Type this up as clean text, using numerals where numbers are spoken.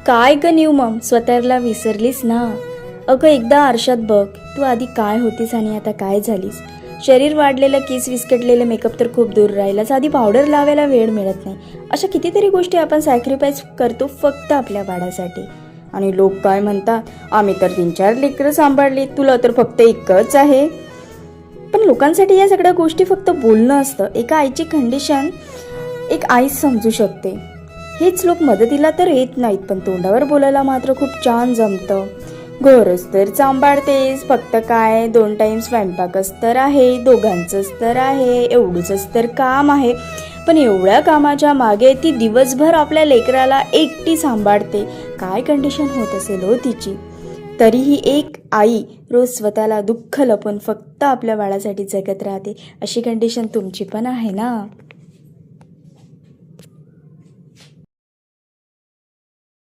काय ग new Maugham, स्वतःला विसरलीस ना? अगं एकदा आरशात बघ, तू आधी काय होतीस आणि आता काय झालीस. शरीर वाढलेलं, केस विस्कटलेलं, मेकअप तर खूप दूर राहिला, साधी पावडर लावायला वेळ मिळत नाही. अशा कितीतरी गोष्टी आपण सॅक्रिफाईस करतो फक्त आपल्या बाळासाठी. आणि लोक काय म्हणतात, आम्ही तर 3-4 लेकरं सांभाळली, तुला तर फक्त एकच आहे. पण लोकांसाठी या सगळ्या गोष्टी फक्त बोलणं असतं. एका आईची कंडिशन एक आईच समजू शकते. हेच लोक मदतीला तर येत नाहीत, पण तोंडावर बोलायला मात्र खूप छान जमतं. घरच तर सांभाळतेस, फक्त काय 2 टाइम स्वयंपाकच तर आहे, दोघांचंच तर आहे, एवढंच तर काम आहे. पण एवढ्या कामाच्या मागे ती दिवसभर आपल्या लेकराला एकटी सांभाळते. काय कंडिशन होत असेल हो तिची. तरीही एक आई रोज स्वतःला दुःख लपून फक्त आपल्या बाळासाठी जगत राहते. अशी कंडिशन तुमची पण आहे ना?